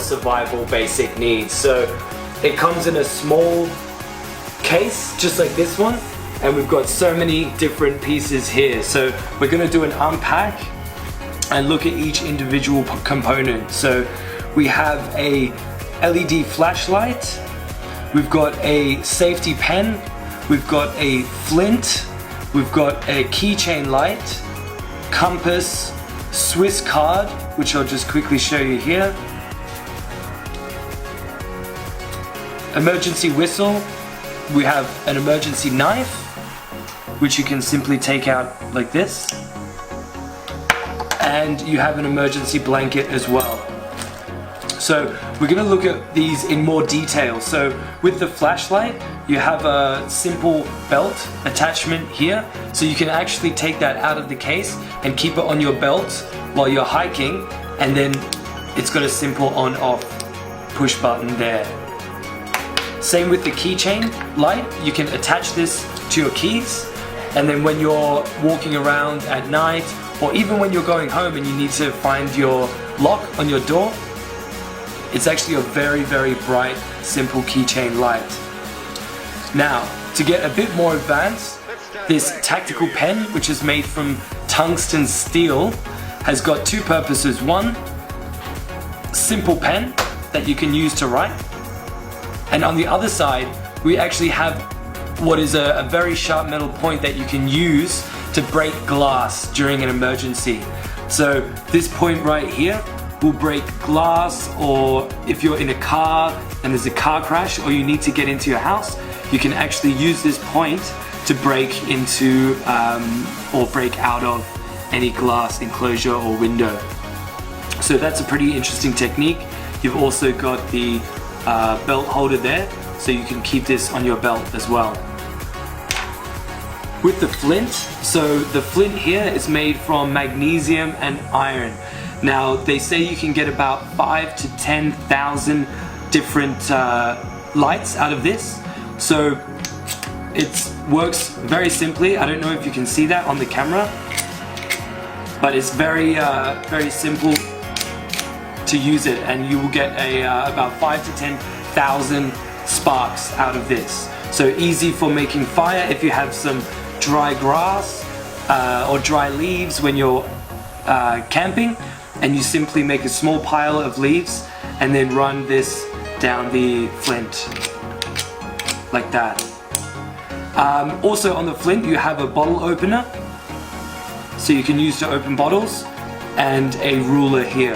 survival basic needs. So it comes in a small case, just like this one, and we've got so many different pieces here. So we're going to do an unpack and look at each individual component. So we have a LED flashlight, we've got a safety pen, we've got a flint, we've got a keychain light, compass, Swiss card, which I'll just quickly show you here, emergency whistle, we have an emergency knife, which you can simply take out like this, and you have an emergency blanket as well. So we're going to look at these in more detail. So with the flashlight, you have a simple belt attachment here, so you can actually take that out of the case and keep it on your belt while you're hiking, and then it's got a simple on-off push button there. Same with the keychain light, you can attach this to your keys, and then when you're walking around at night, or even when you're going home and you need to find your lock on your door, it's actually a very, very bright, simple keychain light. Now, to get a bit more advanced, this tactical pen, which is made from tungsten steel, has got two purposes. One, simple pen that you can use to write. And on the other side, we actually have what is a very sharp metal point that you can use to break glass during an emergency. So this point right here will break glass, or if you're in a car and there's a car crash or you need to get into your house, you can actually use this point to break into or break out of any glass enclosure or window. So that's a pretty interesting technique. You've also got the belt holder there, so you can keep this on your belt as well. With the flint, so the flint here is made from magnesium and iron. Now they say you can get about 5,000 to 10,000 different lights out of this. So it works very simply. I don't know if you can see that on the camera, but it's very very simple to use it, and you will get about 5,000 to 10,000 sparks out of this. So easy for making fire if you have some dry grass or dry leaves when you're camping, and you simply make a small pile of leaves and then run this down the flint like that. Also on the flint you have a bottle opener, so you can use to open bottles, and a ruler here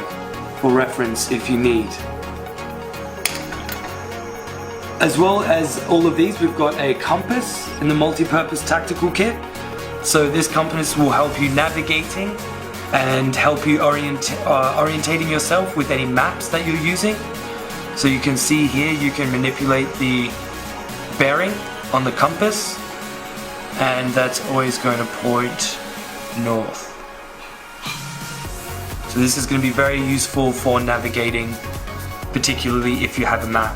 for reference if you need. As well as all of these, we've got a compass in the multi-purpose tactical kit. So this compass will help you navigating and help you orientating yourself with any maps that you're using. So you can see here, you can manipulate the bearing on the compass, and that's always going to point north. So this is going to be very useful for navigating, particularly if you have a map.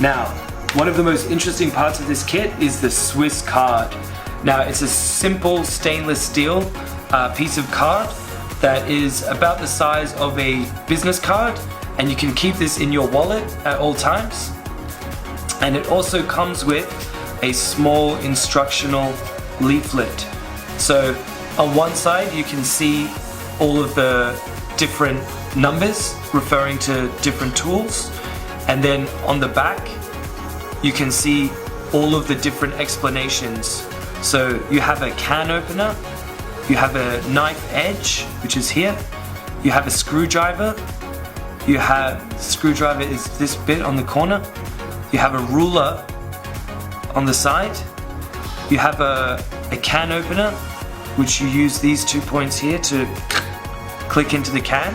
Now, one of the most interesting parts of this kit is the Swiss card. Now, it's a simple stainless steel piece of card that is about the size of a business card, and you can keep this in your wallet at all times. And it also comes with a small instructional leaflet. So on one side you can see all of the different numbers referring to different tools, and then on the back you can see all of the different explanations. So you have a can opener, you have a knife edge, which is here, you have a screwdriver, screwdriver is this bit on the corner, you have a ruler on the side, you have a can opener, which you use these 2 points here to click into the can,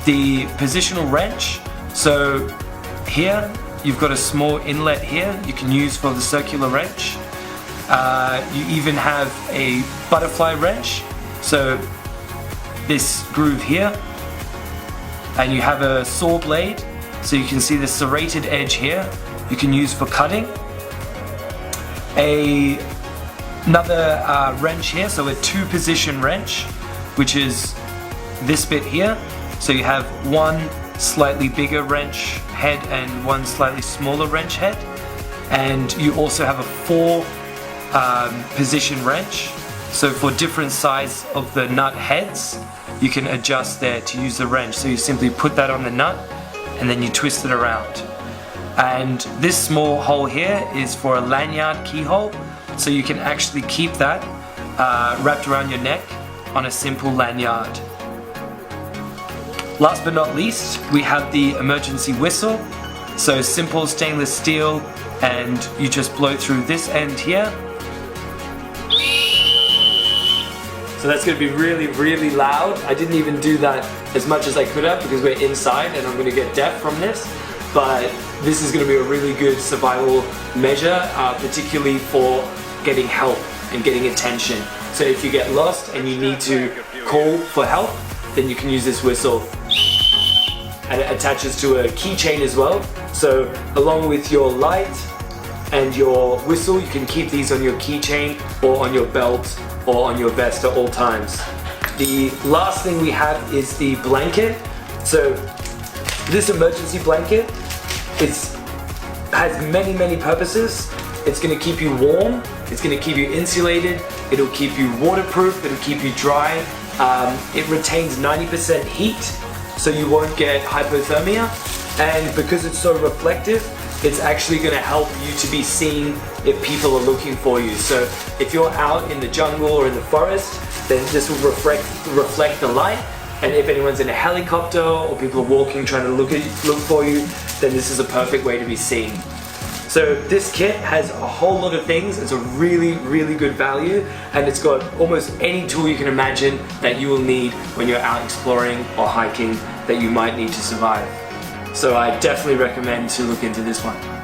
the positional wrench. So here you've got a small inlet here you can use for the circular wrench. You even have a butterfly wrench, so this groove here, and you have a saw blade, so you can see the serrated edge here you can use for cutting. Another wrench here, so a 2-position wrench, which is this bit here. So you have 1, slightly bigger wrench head and one slightly smaller wrench head. And you also have a 4 position wrench. So for different size of the nut heads, you can adjust there to use the wrench. So you simply put that on the nut and then you twist it around. And this small hole here is for a lanyard keyhole. So you can actually keep that wrapped around your neck on a simple lanyard. Last but not least, we have the emergency whistle. So simple stainless steel, and you just blow through this end here. So that's going to be really, really loud. I didn't even do that as much as I could have because we're inside and I'm going to get deaf from this. But this is going to be a really good survival measure, particularly for getting help and getting attention. So if you get lost and you need to call for help, then you can use this whistle. And it attaches to a keychain as well. So along with your light and your whistle, you can keep these on your keychain or on your belt or on your vest at all times. The last thing we have is the blanket. So this emergency blanket has many purposes. It's going to keep you warm, it's going to keep you insulated, it'll keep you waterproof, it'll keep you dry. It retains 90% heat, so you won't get hypothermia. And because it's so reflective, it's actually going to help you to be seen if people are looking for you. So if you're out in the jungle or in the forest, then this will reflect the light. And if anyone's in a helicopter or people are walking trying to look for you, then this is a perfect way to be seen. So this kit has a whole lot of things. It's a really good value, and it's got almost any tool you can imagine that you will need when you're out exploring or hiking that you might need to survive. So I definitely recommend to look into this one.